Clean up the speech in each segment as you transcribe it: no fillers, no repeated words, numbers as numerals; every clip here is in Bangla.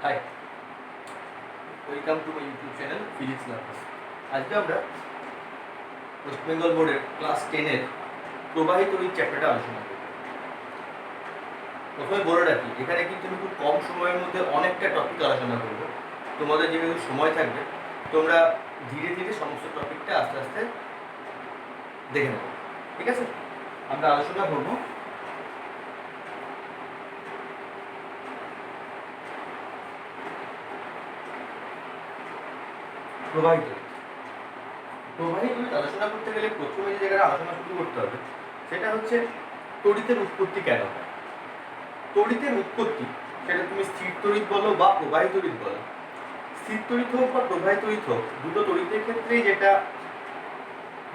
High, welcome to my YouTube channel physics learners. আজকে আমরা ওয়েস্ট বেঙ্গল বোর্ডের ক্লাস 10-এর প্রবাহী তড়িৎ চ্যাপ্টারটা আলোচনা করব। প্রথমে বলে রাখি, এখানে কিন্তু আমি খুব কম সময়ের মধ্যে অনেকটা টপিক আলোচনা করব। তোমাদের যেহেতু সময় থাকবে, তোমরা ধীরে ধীরে সমস্ত টপিকটা আস্তে আস্তে দেখে নেবে, ঠিক আছে? আমরা আলোচনা করব প্রবাহী তড়িৎ। প্রবাহী তড়িৎ আলোচনা করতে গেলে প্রথমে যে জায়গাটা আলোচনা শুরু করতে হবে সেটা হচ্ছে তড়িতের উৎপত্তি কেন হয়। তড়িতের উৎপত্তি, সেটা তুমি স্থির তড়িৎ বলো বা প্রবাহী তড়িৎ বলো, স্থির তড়িৎ হোক বা প্রবাহী তড়িৎ হোক, দুটো তড়িতের ক্ষেত্রেই যেটা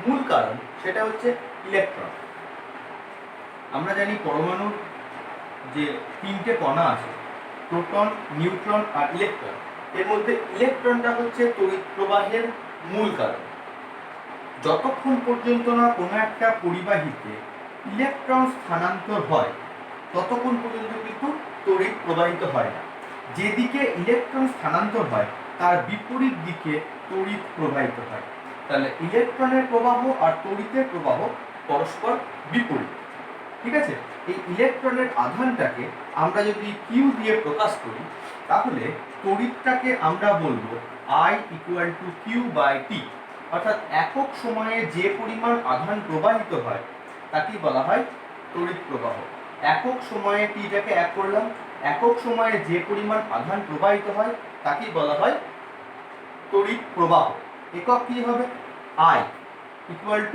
মূল কারণ সেটা হচ্ছে ইলেকট্রন। আমরা জানি পরমাণুর যে তিনটে কণা আছে, প্রোটন, নিউট্রন আর ইলেকট্রন, এর মধ্যে ইলেকট্রনটা হচ্ছে তড়িৎ প্রবাহের মূল কারণ। যতক্ষণ পর্যন্ত না কোনো একটা পরিবাহীতে ইলেকট্রন স্থানান্তর হয় ততক্ষণ পর্যন্ত কিন্তু তড়িৎ প্রবাহিত হয় না। যেদিকে ইলেকট্রন স্থানান্তর হয় তার বিপরীত দিকে তড়িৎ প্রবাহিত হয়। তাহলে ইলেকট্রনের প্রবাহ আর তড়িতের প্রবাহ পরস্পর বিপরীত, ঠিক আছে? এই ইলেকট্রনের আধানটাকে আমরা যদি কিউ দিয়ে প্রকাশ করি, তাহলে তড়িৎটাকে আমরা বলবো I = Q/T, অর্থাৎ একক সময়ে যে পরিমাণ আধান প্রবাহিত হয় তাকেই বলা হয় তড়িৎ প্রবাহ। একক সময়ে টিটাকে এক করলাম, একক সময়ে যে পরিমাণ আধান প্রবাহিত হয় তাকেই বলা হয় তড়িৎ প্রবাহ। একক কি হবে? I = Q/T।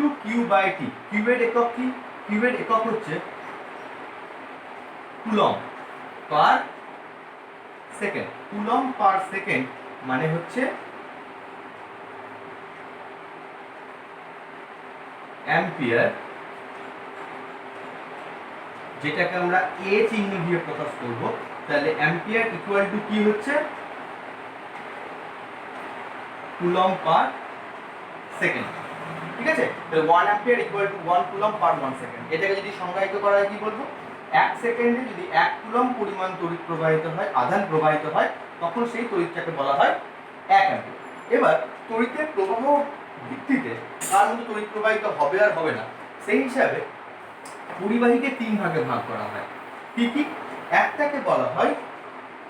কিউ এর একক কি? কিউ এর একক হচ্ছে coulomb per second. Coulomb per second মানে হচ্ছে অ্যাম্পিয়ার, যেটাকে আমরা এ চিহ্ন দিয়ে প্রকাশ করব। তাহলে অ্যাম্পিয়ার ইকুয়াল টু কি হচ্ছে? কুলম্ব পার সেকেন্ড, ঠিক আছে? তাহলে 1 ampere equal to 1 coulomb per 1 second. এটাকে যদি সংজ্ঞায়িত করা হয় কি বলবো? 1 সেকেন্ডে যদি 1 কুলম্ব পরিমাণ তড়িৎ প্রবাহিত হয়, আধান প্রবাহিত হয়, তখন সেই তড়িৎটাকে বলা হয় 1 অ্যাম্পিয়ার। এবার তড়িতের প্রবাহ ভিত্তিতে তার মধ্যে তড়িৎ প্রবাহিত হবে আর হবে না, সেই হিসাবে পরিবাহীকে 3 ভাগে ভাগ করা হয়। কি কি? একটাকে বলা হয়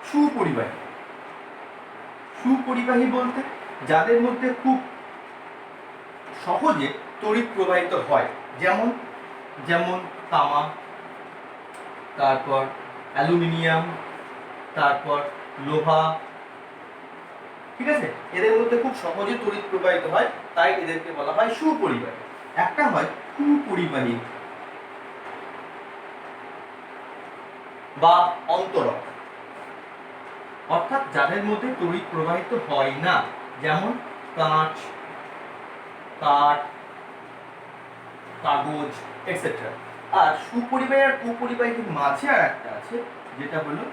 সুপরিবাহী। সুপরিবাহী বলতে যাদের মধ্যে খুব সহজে তড়িৎ প্রবাহিত হয়, যেমন যেমন তামা, তারপর অ্যালুমিনিয়াম, তারপর লোহা, ঠিক আছে? এদের মধ্যে খুব সহজে তড়িৎ প্রবাহিত হয়, তাই এদেরকে বলা হয় সুপরিবাহী। একটা হয় কুপরিবাহী বা অন্তরক, অর্থাৎ যাদের মধ্যে তড়িৎ প্রবাহিত হয় না, যেমন কাঁচ, কাঠ, কাগজ, এটসেট্রা। আর সুপরিবাহী আর কুপরিবাহীর মাঝে আর একটা আছে, যেটা হলো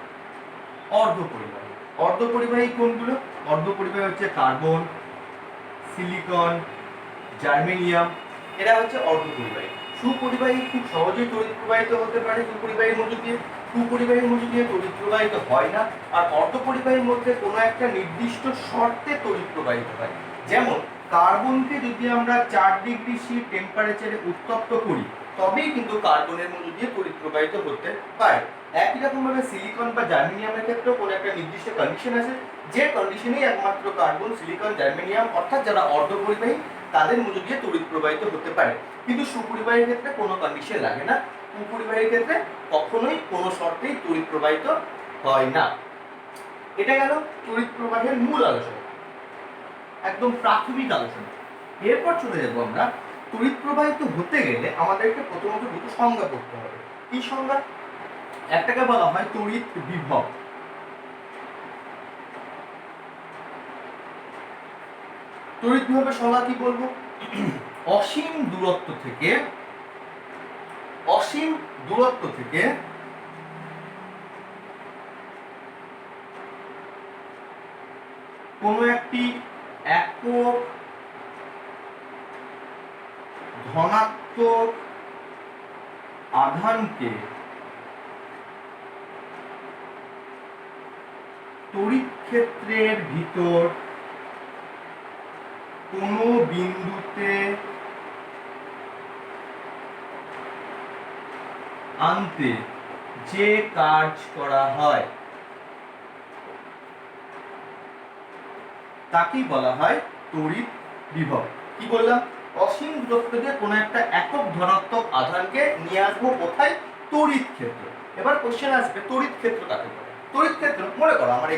অর্ধপরিবাহী। অর্ধপরিবাহী কোনগুলো? অর্ধপরিবাহী হচ্ছে কার্বন, সিলিকন, জার্মেনিয়াম, এরা হচ্ছে অর্ধপরিবাহী। সুপরিবাহী খুব সহজেই তড়িৎ প্রবাহিত হতে পারে সুপরিবাহীর মধ্য দিয়ে, কুপরিবাহীর মধ্য দিয়ে তড়িৎ প্রবাহিত হয় না। আর অর্ধপরিবাহীর মধ্যে কোনো একটা নির্দিষ্ট শর্তে তড়িৎ প্রবাহিত হয়। যেমন কার্বনকে যদি আমরা 4 ডিগ্রি সি টেম্পারেচারে উত্তপ্ত করি, তবেই কিন্তু কার্বনের মধ্য দিয়ে তড়িৎ প্রবাহিত হতে পারে। একই রকম ভাবে সিলিকন বা জার্মেনিয়ামের ক্ষেত্রেও কোনো একটা নির্দিষ্ট কন্ডিশন আছে, যে কন্ডিশনেই একমাত্র কার্বন, সিলিকন, জার্মেনিয়াম অর্থাৎ যারা অর্ধপরিবাহী তাদের মধ্য দিয়ে তড়িৎ প্রবাহিত হতে পারে। কিন্তু সুপরিবাহীর ক্ষেত্রে কোনো কন্ডিশন লাগে না। কুপরিবাহীর ক্ষেত্রে কখনোই কোনো শর্তেই তড়িৎ প্রবাহিত হয় না। এটা গেল তড়িৎ প্রবাহের মূল আলোচনা, একদম প্রাথমিক আলোচনা। এরপর চলে যাব আমরা তড়িৎ প্রবাহিত হতে গেলে আমাদেরকে প্রথমত দুটো সংজ্ঞা করতে হবে। কি সংজ্ঞা? একটাকে বলা হয় তড়িৎ বিভব। তড়িৎ বিভবের সংজ্ঞা কি বলবো? অসীম দূরত্ব থেকে কোনো একটি একক ধনাত্মক আধানকে তড়িৎ ক্ষেত্রের ভিতর কোনো বিন্দুতে আনতে যে কাজ করা হয় তাকেই বলা হয় তড়িৎ বিভব। কি বললাম? অসীম দূরত্ব দিয়ে কোনো একটা একক ধনাত্মক আধানকে নিয়ে আসবো কোথায়? তড়িৎ ক্ষেত্র। এবার কোশ্চেন আসবে তড়িৎ ক্ষেত্র কাকে বলে? তড়িৎ ক্ষেত্র মনে করো আমার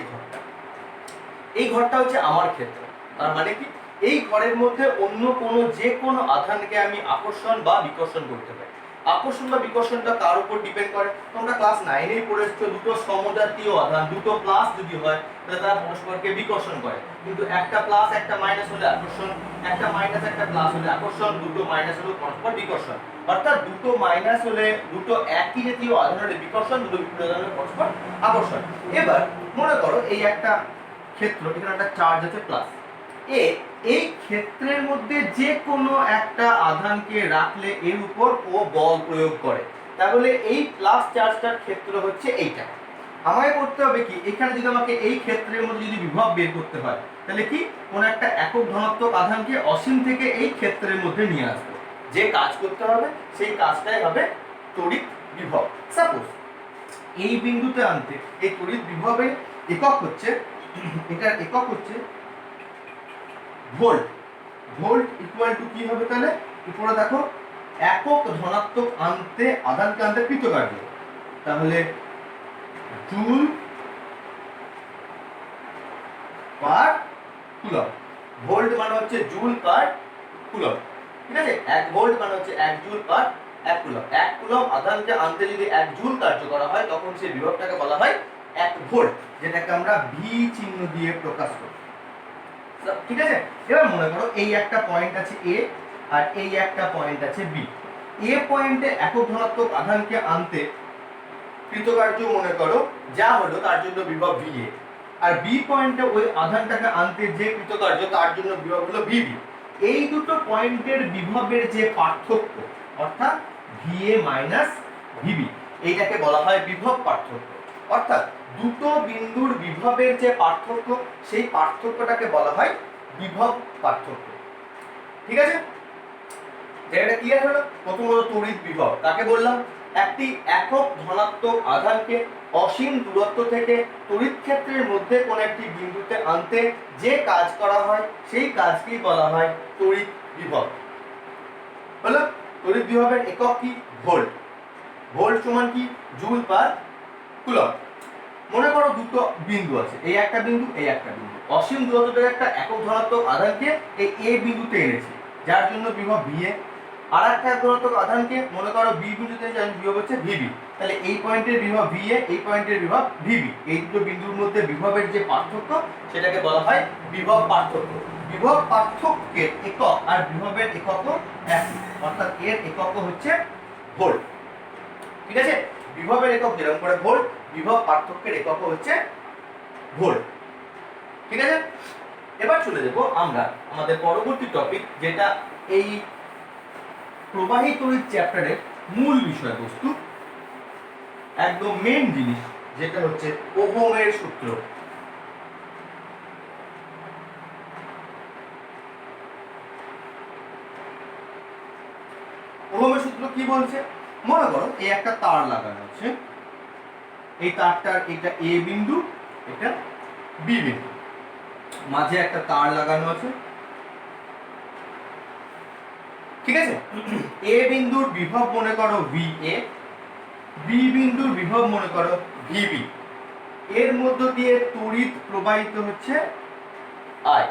এই ঘরটা হচ্ছে আমার ক্ষেত্র। তার মানে কি এই ঘরের মধ্যে অন্য কোনো যে কোনো আধানকে আমি আকর্ষণ বা বিকর্ষণ করতে পারি। আকর্ষণ বা বিকর্ষণটা কার উপর ডিপেন্ড করে? তোমরা ক্লাস 9 এই পড়ে এসেছো, দুটো সমজাতীয় আধান দুটো প্লাস যদি হয় তাহলে তারা পরস্পরকে বিকর্ষণ করে, কিন্তু একটা প্লাস একটা মাইনাস হলে আকর্ষণ, একটা মাইনাস একটা প্লাস হলে আকর্ষণ, দুটো মাইনাস হলে পরস্পর বিকর্ষণ। অর্থাৎ দুটো মাইনাস হলে দুটো একই জাতীয় আধান হলে বিকর্ষণ, দুটো বিপরীত আধান হলে পরস্পর আকর্ষণ। এবার মনে করো এই একটা ক্ষেত্র, এখানে একটা চার্জ আছে প্লাস এই ক্ষেত্রের মধ্যে যে কোনো একটা আধানকে রাখলে এর উপর ও বল প্রয়োগ করে, তাহলে এই প্লাস চার্জটার ক্ষেত্র হচ্ছে এইটা। আমাকে করতে হবে কি, এখানে যদি আমাকে এই ক্ষেত্রের মধ্যে যদি বিভব বের করতে হয় তাহলে কি কোন একটা একক ধনাত্মক আধানকে অসীম থেকে এই ক্ষেত্রের মধ্যে নিয়ে আসবো। যে কাজ করতে হবে সেই কাজটাই হবে তড়িৎ বিভব। সাপোজ এই বিন্দুতে আনতে এই তড়িৎ বিভবের একক হচ্ছে, এটার একক হচ্ছে ভোল্ট। ভোল্ট ইকুয়াল টু কি হবে তাহলে? উপরে দেখো একক ধনাত্মক আনতে আধানকে আনতে কৃতকার্য, তাহলে জুল পার কুলম। ভোল্ট মানে হচ্ছে জুল পার কুলম, ঠিক আছে? 1 ভোল্ট মানে হচ্ছে 1 জুল পার 1 কুলম। 1 কুলম আধানকে আনতে যদি 1 জুল কার্য করা হয় তখন সেই বিভবটাকে বলা হয় 1 ভোল্ট, যেটাকে আমরা ভি চিহ্ন দিয়ে প্রকাশ করি। ঠিক আছে? এবার মনে করো এই একটা পয়েন্ট আছে এ আর এই একটা পয়েন্ট আছে বি। এ পয়েন্টে একক ধনাত্মক আধানকে আনতে কৃতকার্য মনে করো যা হলো তার জন্য বিভব VA, আর বি পয়েন্টে ওই আধানটাকে আনতে যে কৃতকার্য তার জন্য বিভব হলো VB। এই দুটো পয়েন্টের বিভবের যে পার্থক্য অর্থাৎ VA মাইনাস VB, এইটাকে বলা হয় বিভব পার্থক্য। অর্থাৎ দুটো বিন্দুর বিভবের যে পার্থক্য সেই পার্থক্যটাকে বলা হয় বিভব পার্থক্য। ঠিক আছে? এটা ক্লিয়ার হলো? প্রথমত তড়িৎ বিভব কাকে বললাম? একটি একক ধনাত্মক আধানকে অসীম দূরত্ব থেকে তড়িৎ ক্ষেত্রের মধ্যে কোন একটি বিন্দুতে আনতে যে কাজ করা হয় সেই কাজকেই বলা হয় তড়িৎ বিভব। হলো? তড়িৎ বিভবের একক কি? ভোল্ট। ভোল্ট সমান কি? Joule per coulomb. মনে করো দুটো বিন্দু আছে, এই একটা বিন্দু এই একটা বিন্দু, অসীম দূরত্বের একটা একক ধনাত্মক আধানকে এই এ বিন্দুতে এনেছি যার জন্য বিভব VA, আর একটা ধনাত্মক আধানকে মনে করো বি বিন্দুতে এনেছি, বিভব হচ্ছে VB। তাহলে এই পয়েন্টের বিভব VA, এই পয়েন্টের বিভব VB। এই দুটো বিন্দুর মধ্যে বিভবের যে পার্থক্য সেটাকে বলা হয় বিভব পার্থক্য। বিভব পার্থক্যের একক আর বিভবের এককও একই, অর্থাৎ এর এককও হচ্ছে ভোল্ট। ঠিক আছে? বিভবের একক যেরকম করে ভোল্ট, বিভব পার্থক্যের একক হচ্ছে ভোল্ট। ঠিক আছে? এবার চলে যাব আমরা আমাদের পরবর্তী টপিক, যেটা এই প্রবাহী তড়িৎ চ্যাপ্টারের মূল বিষয়বস্তু, একদম মেইন জিনিস, যেটা হচ্ছে ওহমের সূত্র। ওহমের সূত্র কি বলছে? মনে করো এই একটা তার লাগানো আছে, এই তারটার এটা এ বিন্দু, এটা বি বিন্দু, মাঝে একটা তার লাগানো আছে। ঠিক আছে? এ বিন্দুর বিভব মনে করো VA, বি বিন্দুর বিভব মনে করো VB। এর মধ্য দিয়ে তড়িৎ প্রবাহিত হচ্ছে I।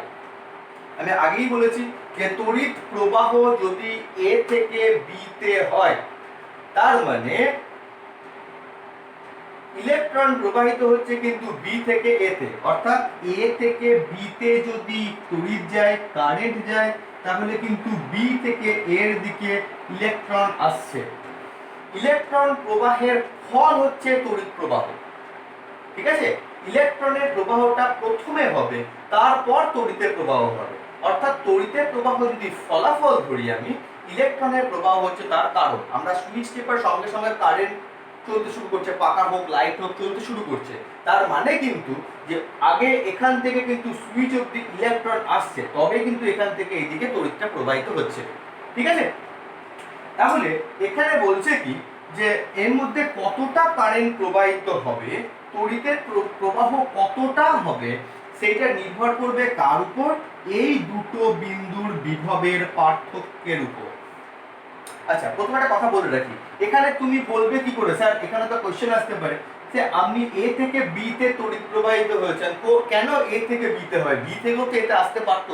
আমি আগেই বলেছি যে তড়িৎ প্রবাহ যদি A থেকে B তে হয় তার মানে ইলেকট্রন প্রবাহিত হচ্ছে কিন্তু B থেকে A তে, অর্থাৎ A থেকে B তে যদি তড়িৎ যায়, কারেন্ট যায়, তাহলে কিন্তু B থেকে এর দিকে ইলেকট্রন আসছে। ইলেকট্রন প্রবাহের ফল হচ্ছে তড়িৎ প্রবাহ। ঠিক আছে? ইলেকট্রনের প্রবাহটা প্রথমে হবে, তারপর তড়িতের প্রবাহ হবে। অর্থাৎ তড়িতের প্রবাহ যদি ফলাফল ধরি আমি, ইলেকট্রনের প্রবাহ হচ্ছে তার কারণ। আমরা সুইচ টেপার সঙ্গে সঙ্গে কারেন্ট চলতে শুরু করছে, পাখা হোক লাইট হোক চলতে শুরু করছে, তার মানে কিন্তু যে আগে এখান থেকে কিন্তু সুইচ অব্দি ইলেকট্রন আসছে, তবে কিন্তু এখান থেকে এইদিকে তড়িৎটা প্রবাহিত হচ্ছে। ঠিক আছে, তাহলে এখানে বলছে কি যে এর মধ্যে কতটা কারেন্ট প্রবাহিত হবে, তড়িতের প্রবাহ কতটা হবে, সেটা নির্ভর করবে কার উপর? এই দুটো বিন্দুর বিভবের পার্থক্যের উপর। আচ্ছা, প্রথমে একটা কথা বলে রাখি, এখানে তুমি বলবে কি করে স্যার, এখানে তো কোশ্চেন আসতে পারে যে আপনি এ থেকে বি তে তড়িৎ প্রবাহিত হয়েছেন, তো কেন এ থেকে বি তে হয়? বি থেকেও তো এটা আসতে পারতো।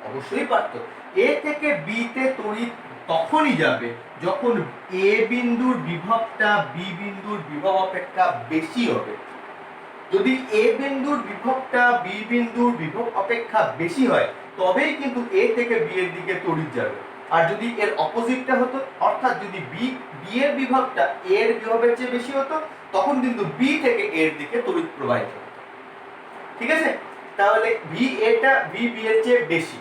অবশ্যই পারতো। এ থেকে বি তে তড়িৎ তখনই যাবে যখন এ বিন্দুর বিভবটা বি বিন্দুর বিভব অপেক্ষা বেশি হবে। যদি এ বিন্দুর বিভবটা বি বিন্দুর বিভব অপেক্ষা বেশি হয়, তবেই কিন্তু এ থেকে বি এর দিকে তড়িৎ যাবে। আর যদি এর অপোজিটটা হতো, অর্থাৎ যদি বি এর বিভবটা এ এর বিভবের চেয়ে বেশি হতো, তখন কিন্তু বি থেকে এর দিকে তড়িৎ প্রবাহিত হতো। ঠিক আছে, তাহলে বি এটা বি এর চেয়ে বেশি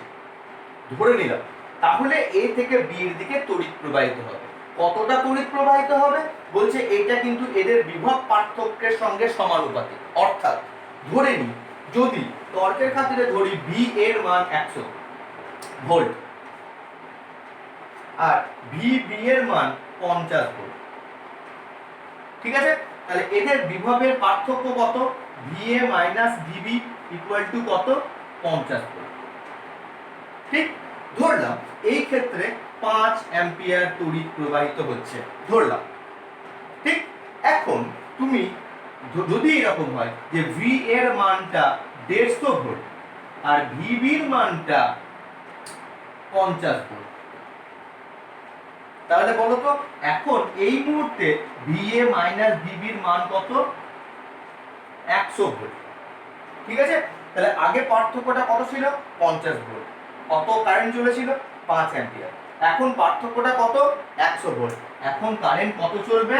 ধরে নিলাম, তাহলে এ থেকে বি এর দিকে তড়িৎ প্রবাহিত হবে। কতটা তড়িৎ প্রবাহিত হবে বলছে, এটা কিন্তু এদের বিভব পার্থক্যের সঙ্গে সমানুপাতিক। অর্থাৎ ধরে নিই, যদি তর্কের খাতিরে ধরি ভি এর মান 100 ভোল্ট আর ভি এর মান 50 ভোল্ট, ঠিক আছে, তাহলে এদের বিভবের পার্থক্য কত? VA minus VB equal to কত? 50 ভোল্ট। ঠিক, ধরলাম এই ক্ষেত্রে 5 অ্যাম্পিয়ার তড়িৎ প্রবাহিত হচ্ছে, ধরলাম। ঠিক, এখন তুমি যদি এরকম হয় যে ভি এর মানটা 150 ভোল্ট আর ভিবির মানটা 50 ভোল্ট, তাহলে বলো তো এখন এই মুহূর্তে ভিএ মাইনাস ভিবির মান কত? 100 ভোল্ট। ঠিক আছে, তাহলে আগে পার্থক্যটা কত ছিল? 50 ভোল্ট। কত কারেন্ট চলেছিল? 5 অ্যাম্পিয়ার। এখন পার্থক্যটা কত? 100 ভোল্ট। এখন কারেন্ট কত চলবে?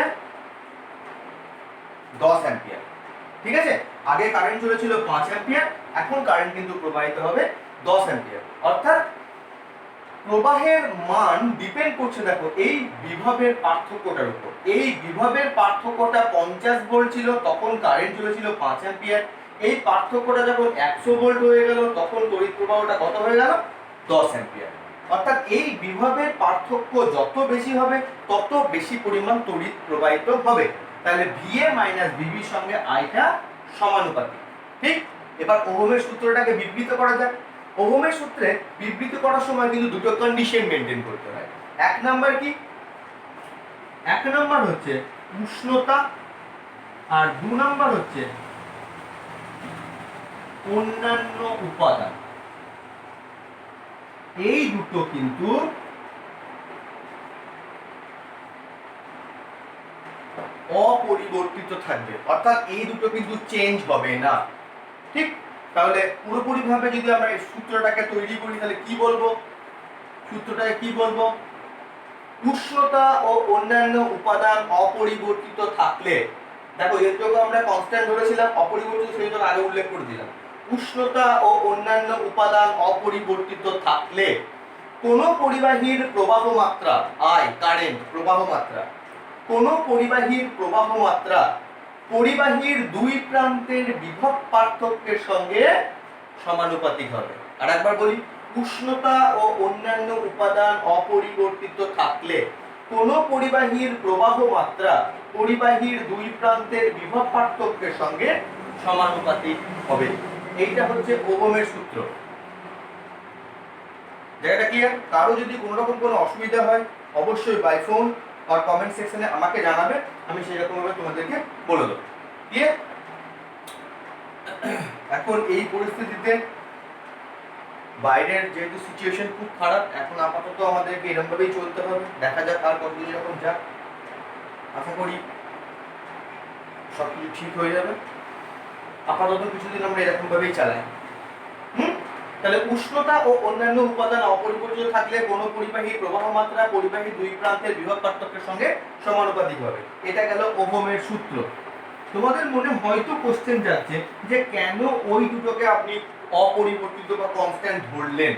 10 অ্যাম্পিয়ার। ঠিক আছে, আগে কারেন্ট চলেছিল 5 অ্যাম্পিয়ার, এখন কারেন্ট কিন্তু প্রবাহিত হবে 10 অ্যাম্পিয়ার। অর্থাৎ প্রবাহের মান ডিপেন্ড করছে দেখো এই বিভবের পার্থক্যটার উপর। এই বিভবের পার্থক্যটা 50 ভোল্ট ছিল, তখন কারেন্ট চলেছিল 5 অ্যাম্পিয়ার। এই পার্থক্যটা যখন 100 ভোল্ট হয়ে গেল, তখন তড়িৎ প্রবাহটা কত হয়ে গেল? 10 অ্যাম্পিয়ার। অর্থাৎ এই বিভবের পার্থক্য যত বেশি হবে, তত বেশি পরিমাণ তড়িৎ প্রবাহিত হবে। তাহলে ভিএ মাইনাস ভিবির সঙ্গে আইটা সমানুপাতিক। ঠিক, এবার ওহমের সূত্রটাকে বিবৃত করা যাক। ওহমের সূত্রে বিবৃত করার সময় কিন্তু দুটো কন্ডিশন মেনটেন করতে হয়। এক নাম্বার কি? এক নাম্বার হচ্ছে উষ্ণতা, আর 2 নাম্বার হচ্ছে অন্যান্য উপাদান। এই দুটো কিন্তু অপরিবর্তিত থাকবে, অর্থাৎ এই দুটো কিন্তু চেঞ্জ হবে না। ঠিক, তাহলে পুরোপুরি ভাবে যদি আমরা এই সূত্রটাকে তৈরি করি, তাহলে কি বলবো? সূত্রটাকে কি বলবো? উষ্ণতা ও অন্যান্য উপাদান অপরিবর্তিত থাকলে, দেখো এর জন্য আমরা কনস্ট্যান্ট ধরেছিলাম, অপরিবর্তিত সেই জন্য আগে উল্লেখ করে দিলাম। উষ্ণতা ও অন্যান্য উপাদান অপরিবর্তিত থাকলে কোন পরিবাহীর প্রবাহ মাত্রা, আই কারেন্ট প্রবাহ মাত্রা, কোন পরিবাহীর প্রবাহ মাত্রা পরিবাহীর দুই প্রান্তের বিভব পার্থক্যের সঙ্গে সমানুপাতিক হবে। আর একবার বলি, উষ্ণতা ও অন্যান্য উপাদান অপরিবর্তিত থাকলে কোন পরিবাহীর প্রবাহ মাত্রা পরিবাহীর দুই প্রান্তের বিভব পার্থক্যের সঙ্গে সমানুপাতিক হবে। এইটা হচ্ছে ওহমের সূত্র। জায়গাটা ক্লিয়ার? কারো যদি কোনো রকম কোনো অসুবিধা হয়, অবশ্যই বাই ফোন আর কমেন্ট সেকশনে আমাকে জানাবে, আমি সেই রকমভাবে তোমাদেরকে বলে দেবো। ক্লিয়ার? এখন এই পরিস্থিতিতে বাইরের যেহেতু সিচুয়েশন খুব খারাপ, এখন আপাতত আমাদেরকে এরকম ভাবেই চলতে হবে। দেখা যাক আর কতদিন এরকম যাক, আশা করি সবকিছু ঠিক হয়ে যাবে। আপাতত কিছুদিন আমরা এরকম ভাবেই চালাই। তাহলে উষ্ণতা ও অন্যান্য উপাদান অপরিবর্তিত থাকলে কোন পরিবাহী প্রবাহ মাত্রা পরিবাহী দুই প্রান্তের বিভব পার্থক্যের সঙ্গে সমানুপাতিক হবে। এটা গেল ওহমের সূত্র। তোমাদের মনে হয়তো কোশ্চেন যাচ্ছে যে কেন ওই দুটোকে আপনি অপরিবর্তিত বা কনস্ট্যান্ট ধরলেন?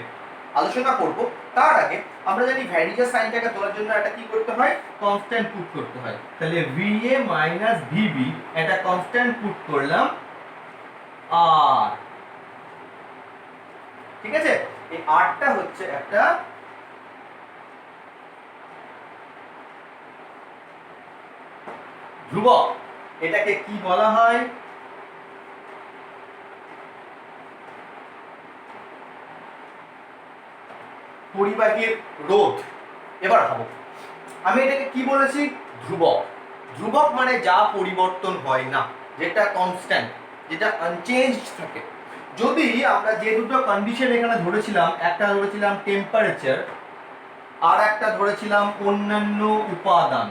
আলোচনা করব তার আগে আমরা জানি ভ্যারিয়েবল সাইনটাকে তোলার জন্য এটা কি করতে হয়, কনস্ট্যান্ট পুট করতে হয়। তাহলে VA মাইনাস VB এটা কনস্ট্যান্ট পুট করলাম আর, ঠিক আছে। এই আরটা হচ্ছে একটা ধ্রুবক, এটাকে কি বলা হয়, পরিবাহীর রোধ। এবার ভাবো আমি এটাকে কি বলেছি, ধ্রুবক। ধ্রুবক মানে যা পরিবর্তন হয় না, যেটা কনস্ট্যান্ট, যেটা আনচেঞ্জড থাকে। যদি আমরা যে দুটো কন্ডিশন এখানে ধরেছিলাম, একটা ধরেছিলাম টেম্পারেচার আর একটা ধরেছিলাম অন্যান্য উপাদান,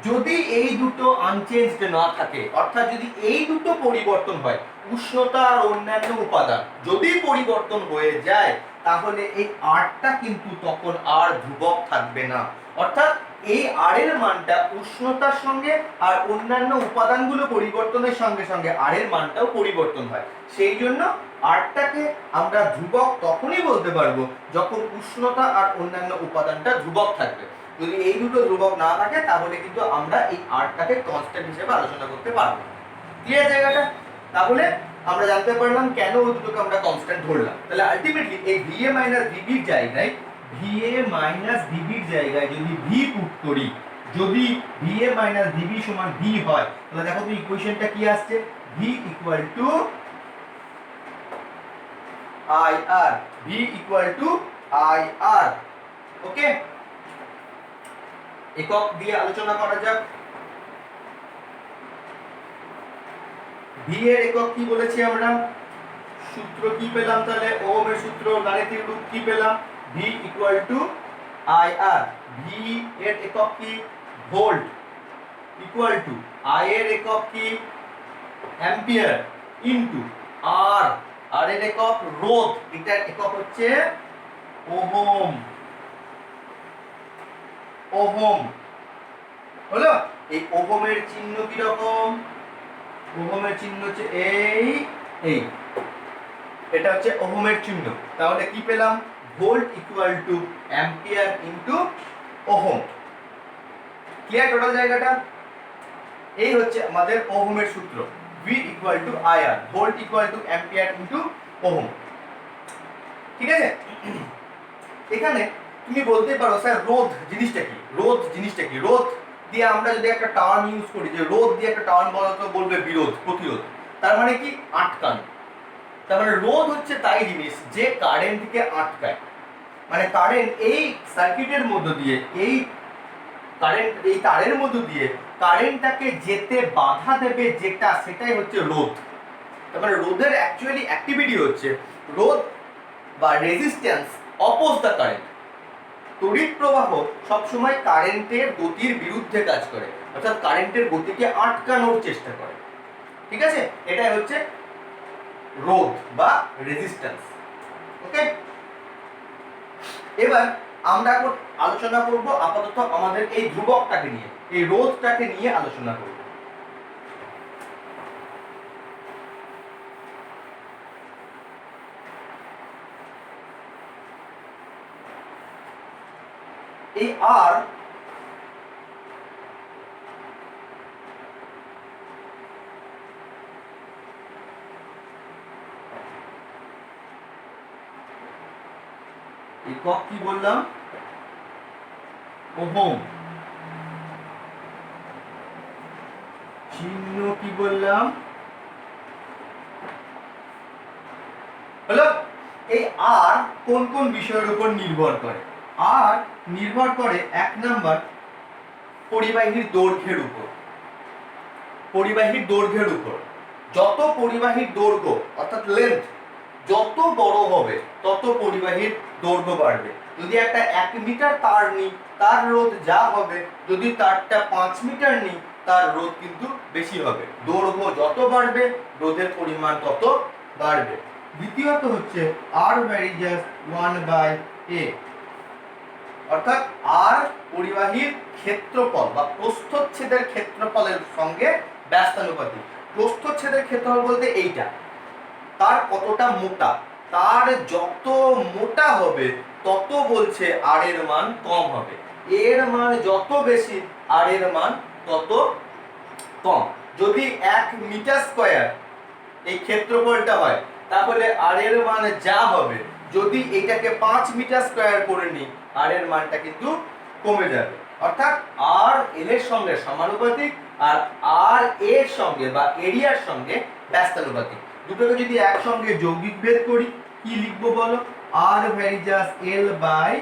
যদি এই দুটো আনচেঞ্জড না থাকে, অর্থাৎ যদি এই দুটো পরিবর্তন হয়, উষ্ণতা আর অন্যান্য উপাদান যদি পরিবর্তন হয়ে যায়, তাহলে এই আরটা কিন্তু তখন আর ধ্রুবক থাকবে না। অর্থাৎ এই আর এর মানটা উষ্ণতার সঙ্গে আর অন্যান্য উপাদানগুলো পরিবর্তনের সঙ্গে সঙ্গে আর এর মানটাও পরিবর্তন হয়। সেই জন্য আরটাকে আমরা ধ্রুবক তখনই বলতে পারবো যখন উষ্ণতা আর অন্যান্য উপাদানটা ধ্রুবক থাকবে। যদি এই দুটো ধ্রুবক না থাকে তাহলে কিন্তু আমরা এই আরটাকে কনস্ট্যান্ট হিসেবে আলোচনা করতে পারবো। ক্লিয়ার জায়গাটা? তাহলে আমরা জানতে পারলাম কেন ওই দুটোকে আমরা কনস্ট্যান্ট ধরলাম। তাহলে আলটিমেটলি এই VA মাইনাস VB এর জায়গায়, VA মাইনাস VB এর জায়গায় যদি V পুট করি, যদি VA মাইনাস VB সমান V হয়, তাহলে দেখো তো ইকুয়েশনটা কি আসছে, V equal to IR, V equal to IR। ওকে, একক দিয়ে আলোচনা করা যাক। ভি এর একক কি বলেছি আমরা, সূত্র কি পেলাম, তাহলে ওহমের সূত্র গাণিতিক রূপ কি পেলাম, V equal to IR। V এর একক কি, ভোল্ট, ইকুয়াল টু I এর একক কি, অ্যাম্পিয়ার, ইনটু R, আর এর একক রোধ, এটার একক হচ্ছে ওহম। ওহম হলো। এই ওহমের চিহ্ন কি রকম, ওহমের চিহ্ন হচ্ছে এই এটা হচ্ছে ওহমের চিহ্ন। তাহলে কি পেলাম, volt equal to ampere into ohm. Clear total জায়গাটা? এই হচ্ছে আমাদের ওহমের সূত্র, V equal to IR, volt equal to ampere into ohm. ঠিক আছে, এখানে তুমি বলতে পারো স্যার রোধ জিনিসটা কি, রোধ জিনিসটা কি, রোধ দিয়ে আমরা যদি একটা টার্ম ইউজ করি, যে রোধ দিয়ে একটা টার্ম বলা তো বলবে বিরোধ, প্রতিরোধ, তার মানে কি আটকানো। তার মানে রোধ হচ্ছে তাই জিনিস যে কারেন্টকে আটকায়, মানে কারেন্ট এই সার্কিটের মধ্য দিয়ে, এই কারেন্ট এই তারের মধ্য দিয়ে কারেন্টটাকে যেতে বাধা দেবে যেটা, সেটাই হচ্ছে রোধ। তার মানে রোধের অ্যাকচুয়ালি অ্যাক্টিভিটি হচ্ছে, রোধ বা রেজিস্ট্যান্স অপোজ দ্য কারেন্ট। তড়িৎ প্রবাহ সবসময় কারেন্টের গতির বিরুদ্ধে কাজ করে, অর্থাৎ কারেন্টের গতিকে আটকানোর চেষ্টা করে। ঠিক আছে, এটাই হচ্ছে রোধ বা রেজিস্ট্যান্স। ওকে, এবার আমরা এখন আলোচনা করব আপাতত আমাদের এই ধ্রুবকটাকে নিয়ে, এই রোধটাকে নিয়ে আলোচনা করব। এই আর একক কি বললাম, ওহম, চিহ্ন কি বললাম, হলো। এই আর কোন কোন বিষয়ের উপর নির্ভর করে, আর নির্ভর করে এক নাম্বার পরিবাহীর দৈর্ঘ্যের উপর। পরিবাহীর দৈর্ঘ্যের উপর, যত পরিবাহীর দৈর্ঘ্য অর্থাৎ লেন্থ যত বড় হবে তত পরিবাহীর দৈর্ঘ্য বাড়বে। যদি একটা 1 মিটার তার নিই, তার রোধ যা হবে, যদি তারটা 5 মিটার নিই, তার রোধ কিন্তু বেশি হবে। দৈর্ঘ্য যত বাড়বে রোধের পরিমাণ তত বাড়বে। দ্বিতীয়ত হচ্ছে R ভ্যারিজাস 1/a, অর্থাৎ আর পরিবাহীর ক্ষেত্রফল বা প্রস্থচ্ছেদের ক্ষেত্রফলের সঙ্গে ব্যস্তানুপাতিক। প্রস্থচ্ছেদের ক্ষেত্রফল বলতে এইটা, তার কতটা মোটা, তার যত মোটা হবে তত বলছে আর এর মান কম হবে, এর মান যত বেশি আর এর মান তত কম। যদি 1 মিটার স্কয়ার এই ক্ষেত্রফলটা হয় তাহলে আর এর মান যা হবে, যদি এটাকে 5 মিটার স্কয়ার করে নিই আর এর মানটা কিন্তু কমে যাবে। অর্থাৎ আর এল এর সঙ্গে সমানুপাতিক আর আর এর সঙ্গে বা এরিয়ার সঙ্গে ব্যস্তানুপাতিক। দুটোকে যদি একসঙ্গে যৌগিক ভেদ করি কি লিখবো বলো? R varies as L by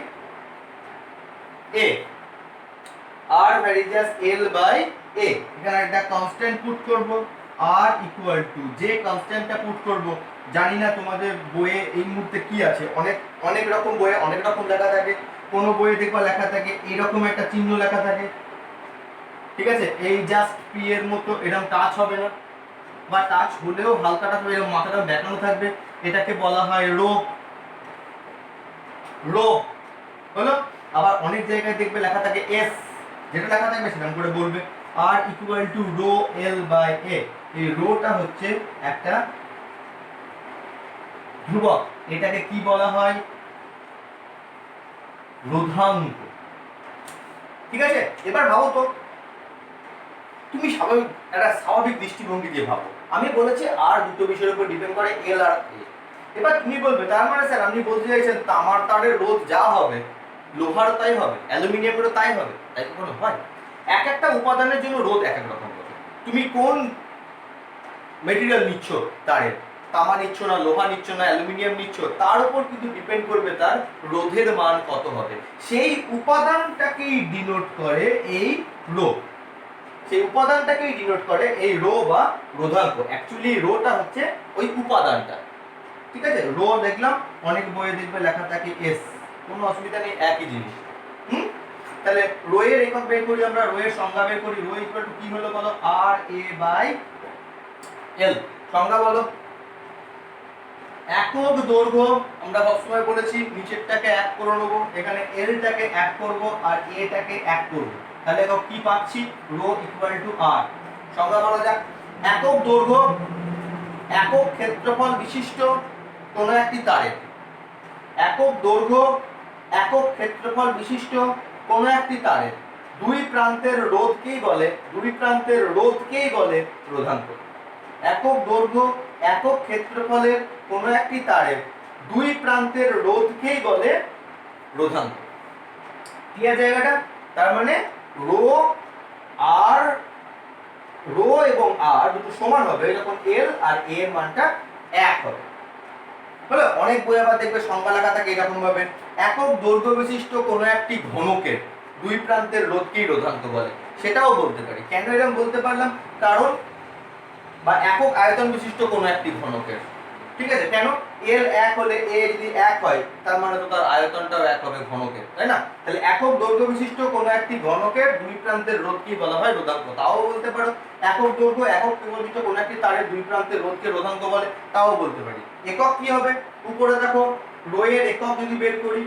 A, R varies as L by A. এখানে একটা কনস্ট্যান্ট পুট করব, আর ইকুয়াল টু যে কনস্ট্যান্টটা পুট করব, জানি না তোমাদের বইয়ে এই মুহূর্তে কি আছে, অনেক অনেক রকম বইয়ে অনেক রকম লেখা থাকে। কোন বইয়ে দেখবা লেখা থাকে এরকম একটা চিহ্ন লেখা থাকে, ঠিক আছে, এই জাস্ট পি এর মতো এরকম টাচ হবে না, বা টাচ হলেও হালকা টাচ হবে, এরকম মাথাটা দেখানো থাকবে, এটাকে বলা হয় রো। রো হলো। আবার অনেক জায়গায় দেখবে লেখা থাকে এস, যেটা লেখা থাকবে সেরকম করে বলবে। R equal to rho L by A, এই রোটা হচ্ছে একটা ধ্রুবক, এটাকে কি বলা হয়? রোধাঙ্ক। ঠিক আছে, এবার ভাবো তো, তুমি স্বাভাবিক দৃষ্টিভঙ্গি দিয়ে ভাবো, আমি বলেছি আর দুটো বিষয়ের উপর ডিপেন্ড করে, এল আর এ। এবার তুমি বলবে তার মানে স্যার আপনি বলতে চাইছেন তামার তারের রোধ যা হবে লোহার তাই হবে, অ্যালুমিনিয়ামেরও তাই হবে? তাই কখনো হয়? এক একটা উপাদানের জন্য রোধ এক এক রকম হবে। তুমি কোন মেটেরিয়াল নিচ্ছ তারের, তামা নিচ্ছ না লোহা নিচ্ছ না অ্যালুমিনিয়াম নিচ্ছ, তার উপর কিন্তু ডিপেন্ড করবে তার রোধের মান কত হবে। সেই উপাদানটাকেই ডিনোট করে এই রো, সেই উপাদানটাকেই ডিনোট করে এই রো বা রোধাঙ্ক। অ্যাকচুয়ালি রোটা হচ্ছে ওই উপাদানটা, ঠিক আছে। রো দেখলাম অনেক বইয়ে দেখবে লেখা থাকে এস, কোনো অসুবিধা নেই, একই জিনিস। তাহলে রো এর একক বের করি আমরা, রো এর সংজ্ঞা বের করি। রো ইকুয়াল টু কি হলো বলো? আর এ বাই এল। সংজ্ঞা বলো? একক দৈর্ঘ্য, আমরা সবসময় বলেছি নিচেরটাকে 1 করে নেব, এখানে এলটাকে 1 করব আর এটাকে 1 করব, তাহলে এখন কি পাচ্ছি? রো ইকুয়াল টু আর। সংজ্ঞা বলা যাক। একক দৈর্ঘ্য, একক ক্ষেত্রফল বিশিষ্ট কোনো একটি তারের, একক দৈর্ঘ্য একক ক্ষেত্রফল বিশিষ্ট কোনো একটি তারের দুই প্রান্তের রোধকেই বলে, দুই প্রান্তের রোধকেই বলে রোধাঙ্ক। একক দৈর্ঘ্য একক ক্ষেত্রফলের কোনো একটি তারের দুই প্রান্তের রোধকেই বলে রোধাঙ্ক। কি আছে জায়গাটা? তার মানে রো আর, রো এবং আর দুটো সমান হবে যখন এল আর এ এর মানটা 1 হবে। হলো। অনেক বই আবার দেখবে সংজ্ঞা লেখা থাকে এরকম ভাবে, একক দৈর্ঘ্য বিশিষ্ট কোনো একটি ঘনকের দুই প্রান্তের রোধকেই রোধাঙ্ক বলে। সেটাও বলতে পারি। কেন এরকম বলতে পারলাম? কারণ, বা একক আয়তন বিশিষ্ট কোনো একটি ঘনকের, ঠিক আছে, কেন? এল 1 হলে এ যদি 1 হয় তার মানে তো তার আয়তনটাও 1 হবে ঘনকের, তাই না? তাহলে একক দৈর্ঘ্য বিশিষ্ট কোনো একটি ঘনকের দুই প্রান্তের রোধকেই বলা হয় রোধাঙ্ক। তাও বলতে পারো একক দৈর্ঘ্য একক বিশিষ্ট কোনো একটি তারের দুই প্রান্তের রোধকে রোধাঙ্ক বলে, তাও বলতে পারি। একক কি হবে? উপরে দেখো রো এর একক যদি বের করি,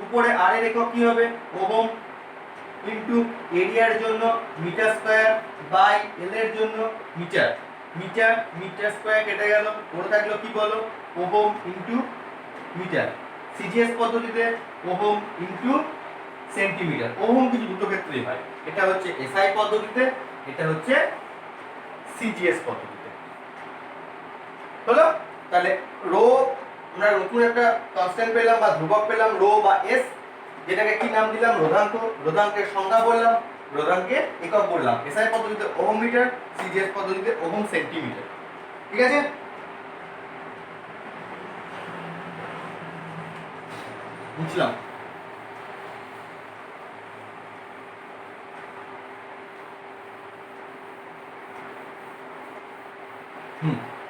উপরে আর এর একক কি হবে? ওহম ইনটু এরিয়ার জন্য মিটার স্কয়ার বাই এল এর জন্য মিটার। মিটার মিটার স্কয়ার কেটে গেল, পড়ে থাকলো কি বলো? Ohm into metre. সিজিএস পদ্ধতিতে ওহম ইনটু সেন্টিমিটার। ওহম কিন্তু দুটো ক্ষেত্রেই হয়, এটা হচ্ছে এসআই পদ্ধতিতে, এটা হচ্ছে সিজিএস পদ্ধতিতে। হলো। তাহলে রো আমরা নতুন একটা কনস্ট্যান্ট পেলাম বা ধ্রুবক পেলাম, রো বা এস, যেটাকে কি নাম দিলাম? রোধাঙ্ক। রোধাঙ্কের সংজ্ঞা বললাম, রোধাঙ্কের একক বললাম। এসআই পদ্ধতিতে ওহম মিটার, সিজিএস পদ্ধতিতে ওহম সেন্টিমিটার। ঠিক আছে? বুঝলাম।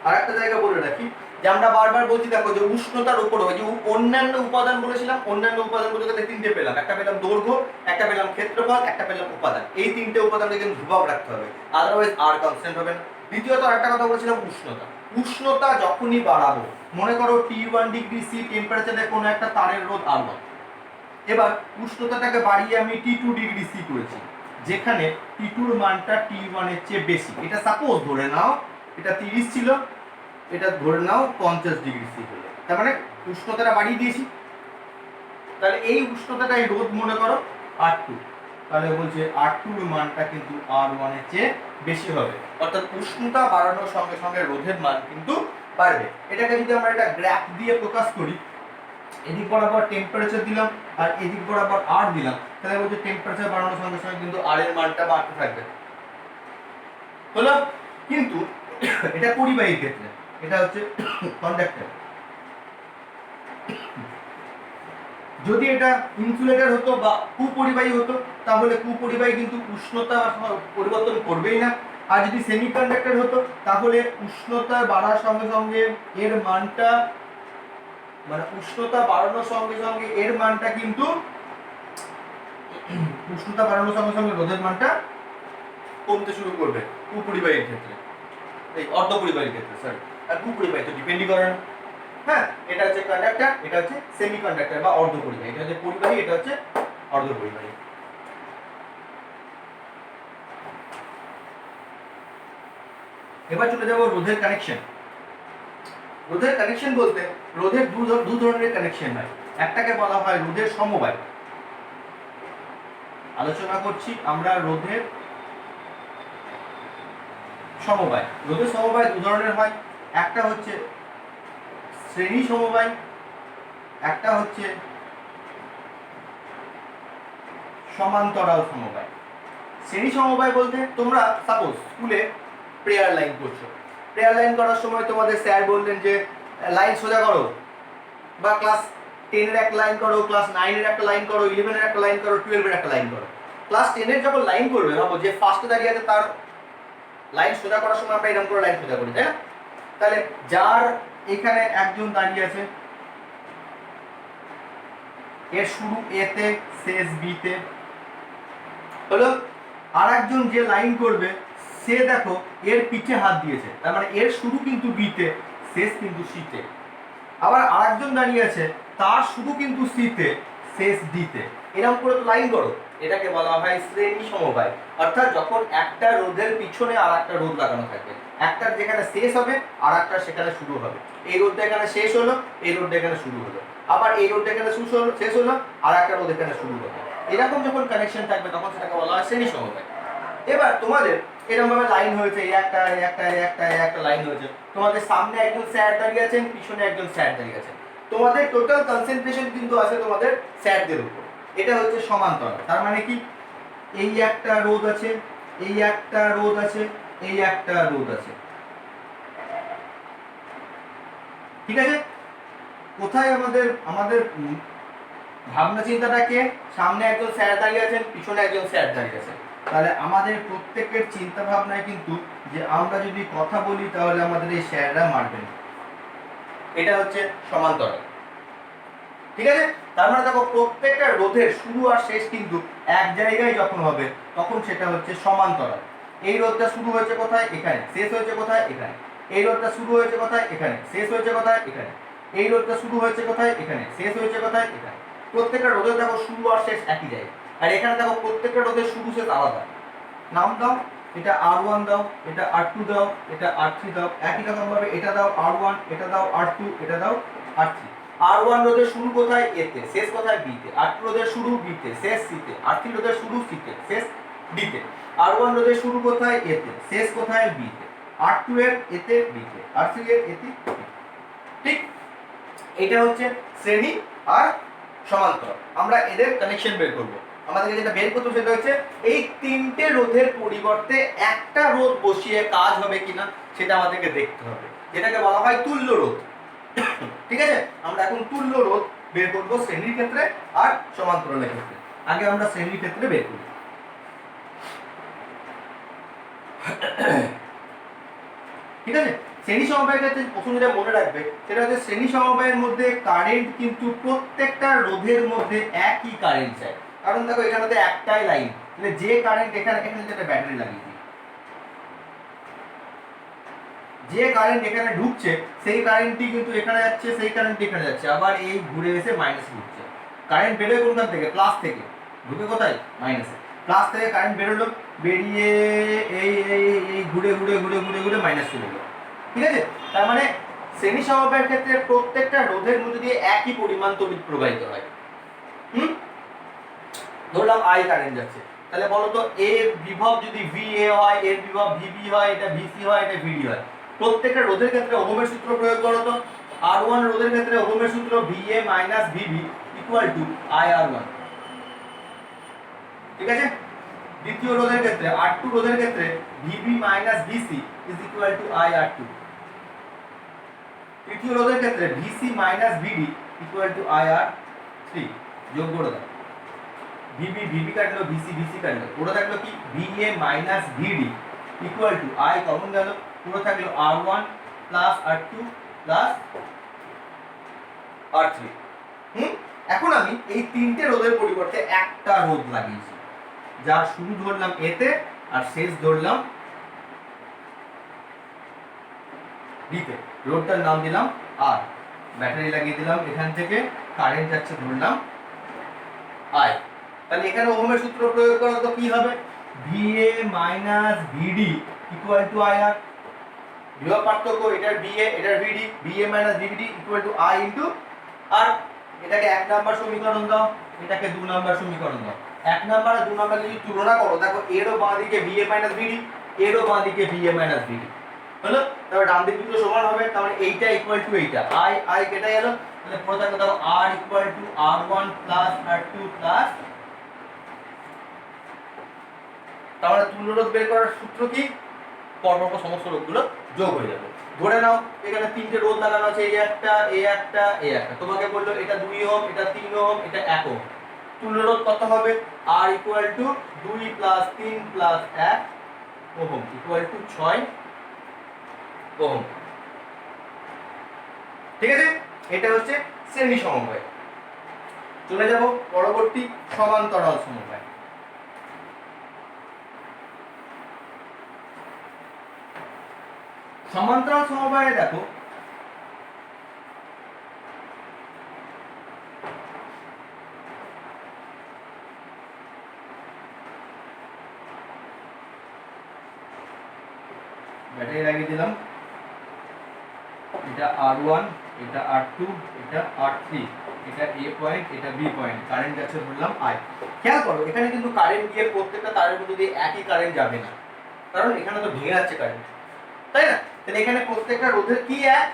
আরেকটা জায়গা বলে রাখি যে আমরা বারবার বলছি দেখো যে উষ্ণতার উপর হয়, যে অন্যান্য উপাদান বলেছিলাম, অন্যান্য উপাদানগুলো থেকে তিনটে পেলাম, একটা পেলাম দৈর্ঘ্য, একটা পেলাম ক্ষেত্রফল, একটা পেলাম উপাদান। এই তিনটে উপাদানকে কিন্তু ধ্রুবক রাখতে হবে, আদারওয়াইজ আর কনস্ট্যান্ট হবে না। দ্বিতীয়ত আরেকটা কথা বলেছিলাম উষ্ণতা। উষ্ণতা যখনই বাড়াবো, মনে করো T1 ডিগ্রি সি টেম্পারেচারে কোনো একটা তারের রোধ R1, এবার উষ্ণতাটাকে বাড়িয়ে আমি T2 ডিগ্রি সি করেছি, যেখানে T2 এর মানটা T1 এর চেয়ে বেশি। এটা সাপোজ ধরে নাও এটা 30 ছিল, এটা ধরে নাও 50 ডিগ্রি সি হলো, তার মানে উষ্ণতাটা বাড়িয়ে দিয়েছি। তাহলে এই উষ্ণতাটাই রোধ মনে করো R2, তাহলে বলছে R2 এর মানটা কিন্তু R1 এর চেয়ে বেশি হবে, অর্থাৎ উষ্ণতা বাড়ানোর সঙ্গে সঙ্গে রোধের মান কিন্তু বাড়বে। এটাকে যদি আমরা একটা গ্রাফ দিয়ে প্রকাশ করি, এদিক বরাবর টেম্পারেচার দিলাম আর এদিক বরাবর R দিলাম, তাহলে বলছে টেম্পারেচার বাড়ানোর সঙ্গে সঙ্গে কিন্তু R এর মানটা বাড়তে থাকবে। হলো, কিন্তু এটা পরিবাহীর ক্ষেত্রে, এটা হচ্ছে কন্ডাক্টর। যদি এটা ইনসুলেটর হতো বা কুপরিবাহী হতো, তাহলে কুপরিবাহী কিন্তু উষ্ণতা পরিবর্তন করবেই না। আর যদি সেমিকন্ডাক্টর হতো, তাহলে উষ্ণতা বাড়ার সঙ্গে সঙ্গে এর মানটা, মানে উষ্ণতা বাড়ানোর সঙ্গে সঙ্গে এর মানটা কিন্তু, উষ্ণতা বাড়ানোর সঙ্গে সঙ্গে রোধের মানটা কমতে শুরু করবে কুপরিবাহীর ক্ষেত্রে, এই অর্ধপরিবাহীর ক্ষেত্রে, সরি। আর কুপরিবাহী তো ডিপেন্ডই করে না। হ্যাঁ, এটা হচ্ছে কন্ডাক্টর, এটা হচ্ছে সেমিকন্ডাক্টর বা অর্ধপরিবাহী, এটা হচ্ছে পরিবাহী, এটা হচ্ছে অর্ধপরিবাহী। এবার চলে যাব রোধের কানেকশন। রোধের কানেকশন বলতে রোধের দু ধরনের কানেকশন হয়, একটাকে বলা হয় রোধের সমবায়। আলোচনা করছি আমরা রোধের সমবায়। রোধের সমবায় দু ধরনের হয়, একটা হচ্ছে শ্রেণী সমবায়, একটা হচ্ছে সমান্তরাল সমবায়। শ্রেণী সমবায় বলতে তোমরা সাপোজ স্কুলে প্রেয়ার লাইন করছো, প্রেয়ার লাইন করার সময় তোমাদের স্যার বললেন যে লাইন সোজা করো, বা ক্লাস 10 এর একটা লাইন করো, ক্লাস 9 এর একটা লাইন করো, 11 এর একটা লাইন করো, 12 এর একটা লাইন করো। ক্লাস 10 এর যখন লাইন করবে, ভাবো যে ফার্স্টে দাঁড়িয়ে আছে তার লাইন সোজা করার সময় আমরা এরকম করে লাইন সোজা করি, তাই না? তাহলে যার এখানে একজন দাঁড়িয়ে আছে, এর শুরু এ তে শেষ বি তে, হলো। আর একজন যে লাইন করবে সে দেখো এর পিঠে হাত দিয়েছে, তার মানে এর শুরু কিন্তু বি তে, শেষ কিন্তু সি তে। আবার আরেকজন দাঁড়িয়ে আছে, তার শুরু কিন্তু সি তে, শেষ ডি তে। এরকম করে তো লাইন করো, এটাকে বলা হয় শ্রেণী সমবায়। অর্থাৎ যখন একটা রোধের পিছনে আর একটা রোধ লাগানো থাকবে, একটার যেখানে শেষ হবে আর একটা সেখানে শুরু হবে। এই রোধটা এখানে শেষ হলো, এই রোধটা এখানে শুরু হলো, আবার এই রোধটা এখানে শেষ হলো আর একটা রোধ এখানে শুরু হলো। এরকম যখন কানেকশন থাকবে তখন সেটাকে বলা হয় শ্রেণী সমবায়। এবার তোমাদের এরকম ভাবে লাইন হয়েছে, একটা লাইন হয়েছে, তোমাদের সামনে একজন স্যার দাঁড়িয়ে আছেন, পিছনে একজন স্যার দাঁড়িয়ে আছেন, তোমাদের টোটাল কনসেন্ট্রেশন কিন্তু আছে তোমাদের স্যারদের উপর। এটা হচ্ছে সমান্তরাল। তার মানে কি, এই একটা রোধ আছে, এই একটা রোধ আছে, এই একটা রোধ আছে, ঠিক আছে? কোথায় আমাদের আমাদের ভাবনা চিন্তাটাকে, সামনে একজন স্যার দাঁড়িয়ে আছেন, পিছনে একজন স্যার দাঁড়িয়ে আছেন, তাহলে আমাদের প্রত্যেকের চিন্তা ভাবনায় কিন্তু যে আমরা যদি কথা বলি তাহলে আমাদের এই স্যাররা মারবেন, এটা হচ্ছে সমান্তরাল, ঠিক আছে? তার মানে দেখো প্রত্যেকটা রোধের শুরু আর শেষ কিন্তু এক জায়গায় যখন হবে তখন সেটা হচ্ছে সমান্তরাল। এই রোধটা শুরু হয়েছে কোথায়? এখানে। শেষ হয়েছে কোথায়? এখানে। এই রোধটা শুরু হয়েছে কোথায়? এখানে। শেষ হয়েছে কোথায়? এখানে। এই রোধটা শুরু হয়েছে কোথায়? এখানে। শেষ হয়েছে কোথায়? এখানে। প্রত্যেকটা রোধের দেখো শুরু আর শেষ একই জায়গায়। আর এখানে দেখো প্রত্যেকটা রোধের শুরু শেষ আলাদা। নাম দাও, এটা R1 দাও, এটা R2 দাও, এটা R3 দাও, একই রকম ভাবে এটা দাও R1, এটা দাও R2, এটা দাও R3। R1 রোধের শুরু কোথায়? A তে, শেষ কোথায়? B তে। R2 রোধের শুরু B তে, শেষ C তে। R3 রোধের শুরু C তে, শেষ D তে। R1 রোধের শুরু কোথায়? A তে, শেষ কোথায়? B তে। R2 এর A তে, B তে। R3 এর A তে, B তে। ঠিক? এটা হচ্ছে শ্রেণী আর সমান্তরাল। আমরা এদের কানেকশন বের করব। আমাদেরকে যেটা বের করতে সেটা হচ্ছে এই তিনটে রোধের পরিবর্তে একটা রোধ বসিয়ে কাজ হবে কিনা সেটা আমাদেরকে দেখতে হবে, যেটাকে বলা হয় তুল্য রোধ। ঠিক আছে? আমরা এখন তুল্য রোধ বের করব শ্রেণীর ক্ষেত্রে আর সমান্তরালের ক্ষেত্রে। আগে আমরা শ্রেণীর ক্ষেত্রে বের করি। ঠিক আছে? শ্রেণী সমবায়ের ক্ষেত্রে প্রথম যেটা মনে রাখবে সেটা হচ্ছে শ্রেণী সমবায়ের মধ্যে কারেন্ট কিন্তু প্রত্যেকটা রোধের মধ্যে একই কারেন্ট যায়। কারণ দেখো এখানে তো একটাই লাইন, তাহলে যে কারেন্ট এখানে যেটা ব্যাটারি লাগিয়ে দিই, যে কারেন্ট এখানে ঢুকছে সেই কারেন্টই কিন্তু এখানে যাচ্ছে, সেই কারেন্টই এখানে যাচ্ছে, আবার এই ঘুরে এসে মাইনাসে ঢুকছে। কারেন্ট বেরোয় কোনখান থেকে? প্লাস থেকে, ঢুকে কোথায়? মাইনাসে। প্লাস থেকে কারেন্ট বেরোলো, বেরিয়ে এই এই এই ঘুরে ঘুরে ঘুরে ঘুরে ঘুরে মাইনাস চলে গেল। ঠিক আছে, তার মানে শ্রেণী সমবায়ের ক্ষেত্রে প্রত্যেকটা রোধের মধ্যে দিয়ে একই পরিমাণ তড়িৎ প্রবাহিত হয়। ধরলাম আই কারেন্ট যাচ্ছে, তাহলে বলো তো এর বিভব যদি VA হয়, এর বিভব VB হয়, এটা VC হয়, এটা VD হয়, প্রত্যেকটা রোধের ক্ষেত্রে ওহমের সূত্র প্রয়োগ করো তো। R1 রোধের ক্ষেত্রে ওহমের সূত্র VA - VB = IR1। ঠিক আছে, দ্বিতীয় রোধের ক্ষেত্রে R2 রোধের ক্ষেত্রে VB - VC = IR2। তৃতীয় রোধের ক্ষেত্রে VC - VD = IR3। যোগ করে দাও, VB কাটলো, VC কাটলো, পুরো থাকলো কি VA - VD = I কমন গেল, পুরো থাকলো R1 + R2 + R3। এখন আমি এই তিনটে রোধের পরিবর্তে একটা রোধ লাগিয়েছি, যার শুরু ধরলাম এতে আর শেষ ধরলাম বিতে। রোধটার নাম দিলাম আর, ব্যাটারি লাগিয়ে দিলাম, এখান থেকে কারেন্ট যাচ্ছে ধরলাম I। তাহলে এখানে ওহমের সূত্র প্রয়োগ করো তো কি হবে, VA - VD = IR। বিভব পার্থক্য, এটার VA এটার VD, VA - VD = I × R। এটাকে 1 নাম্বার সমীকরণ দাও, এটাকে 2 নাম্বার সমীকরণ দাও। 1 নাম্বার আর 2 নাম্বার যদি তুলনা করো, দেখো এরও বাঁ দিকে VA - VD, এরও বাঁ দিকে VA - VD হলো, তাহলে ডান দিক দুটো সমান হবে, তার মানে এইটা = এইটা, I কেটে গেল, তাহলে পুরো থাকবে দেখো R = R1 + R2 + তাহলে তুল্য রোধ বের করার সূত্র কি, পরপর সমস্ত রোধগুলো যোগ হয়ে যাবে। ধরে নাও এখানে তিনটে রোধ লাগানো আছে, এই একটা, এই একটা, এই একটা, তোমাকে বললো এটা 2 ওহম, এটা 3 ওহম, এটা 1 ওহম। তুল্য রোধ কত হবে, R = 2 + 3 + 1 ওহম = 6 ওহম। ঠিক আছে, এটা হচ্ছে শ্রেণী সমবায়। চলে যাব পরবর্তী সমান্তরাল সমবায়। সমান্তরাল সমবায়ে দেখো ব্যাটারি লাগিয়ে দিলাম, এটা R1, এটা R2, এটা R3, এটা A পয়েন্ট, এটা B পয়েন্ট, কারেন্ট যাচ্ছে বললাম I। খেয়াল করো এখানে কিন্তু কারেন্ট গিয়ে প্রত্যেকটা তারের মধ্যে দিয়ে একই কারেন্ট যাবে না, কারণ এখানে তো ভেঙে যাচ্ছে কারেন্ট, তাই না? তাহলে এখানে প্রত্যেকটা রোধের কি এক,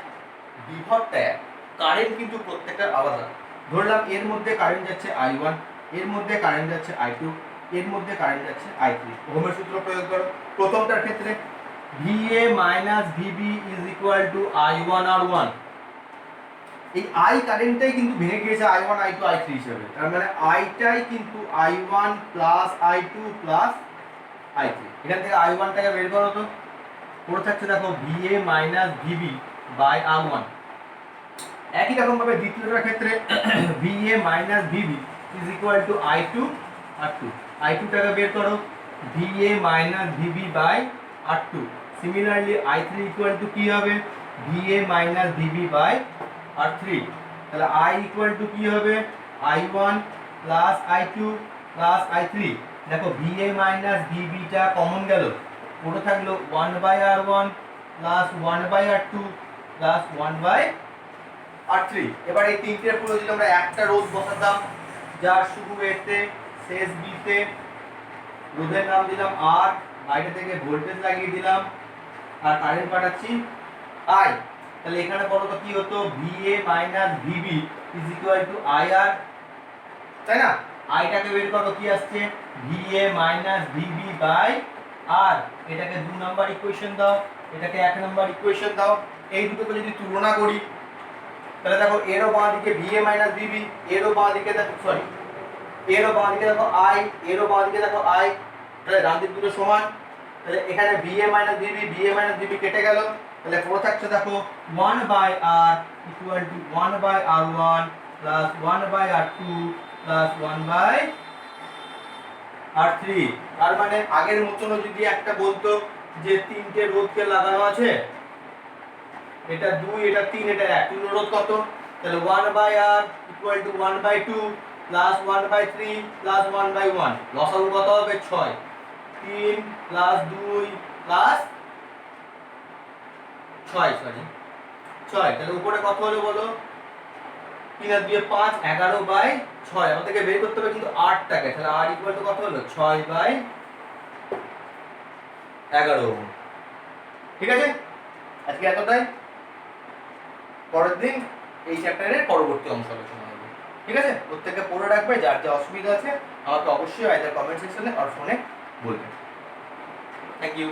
বিভবটা এক, কারেন্ট কিন্তু প্রত্যেকটা আলাদা। ধরলাম এর মধ্যে কারেন্ট যাচ্ছে I1, এর মধ্যে কারেন্ট যাচ্ছে I2, এর মধ্যে কারেন্ট যাচ্ছে I3। ওহমের সূত্র প্রয়োগ করো। প্রথমটার ক্ষেত্রে VA - VB = I1 R1। এই I কারেন্টটাই কিন্তু ভেঙে গিয়েছে I1 I2 I3 হিসেবে, তার মানে I টাই কিন্তু I1 + I2 + I3। এখান থেকে I1 টাকে বের করো তো, পুরো থাকছে দেখো VA - VB / R1। একই রকম ভাবে দ্বিতীয়টার ক্ষেত্রে VA - VB = I2 R2। I2 টাকে বের করো, VA - VB / R2। Similarly I3 = কি হবে, VA - VB / R3। তাহলে I = কি হবে, I1 + I2 + I3। দেখো VA - VB টা কমন গেল, পুরো থাকলো 1/R1 + 1/R2 + 1/R3। এবার এই তিনটের পুরো যদি আমরা একটা রোধ বসাতাম, যার শুরু এতে শেষ বিতে, রোধের নাম দিলাম R, বাইরে থেকে ভোল্টেজ লাগিয়ে দিলাম আর কারেন্ট পাঠাচ্ছি I। তাহলে এখানে বলো তো কি হতো, VA - VB = IR, তাই না? I টাকে বের করো, কি আসছে, VA - VB / R। এটাকে 2 নাম্বার ইকুয়েশন দাও, এটাকে 1 নাম্বার ইকুয়েশন দাও। এই দুটোকে যদি তুলনা করি, তাহলে দেখো এরও বাঁ দিকে VA - VB, এরও বাঁ দিকে দেখো এরও বাঁ দিকে দেখো I, এরও বাঁ দিকে দেখো I, তাহলে ডান দিক দুটো সমান। তাহলে এখানে VA - VB, VA - VB কেটে গেল, তাহলে পুরো থাকছে দেখো 1/R = 1/R1 + 1/R2 + 1/R3। তার মানে আগের মতন যদি একটা বলতো যে তিনটে রোধকে লাগানো আছে, এটা 2, এটা 3, এটা 1, তুল্য রোধ কত, তাহলে 1/R = 1/2 প্লাস 1/3 প্লাস 1/1, লসাগু কত হবে 6, 3 প্লাস 2 প্লাস 6, সরি 6, তাহলে উপরে কত হলো বলো, 3 আর 2 5, 11/6, আমাদেরকে বের করতে হবে কিন্তু 8 টাকে, তাহলে r ইকুয়াল টু কত হলো 6/11। ঠিক আছে, আজকে এতটাই, পরের দিন এই চ্যাপ্টারের পরবর্তী অংশ আলোচনা হবে। ঠিক আছে, প্রত্যেককে পড়ে রাখবে, যার যা অসুবিধা আছে আমাকে অবশ্যই আইদার কমেন্ট সেকশনে আর ফোনে বলবে। Thank you.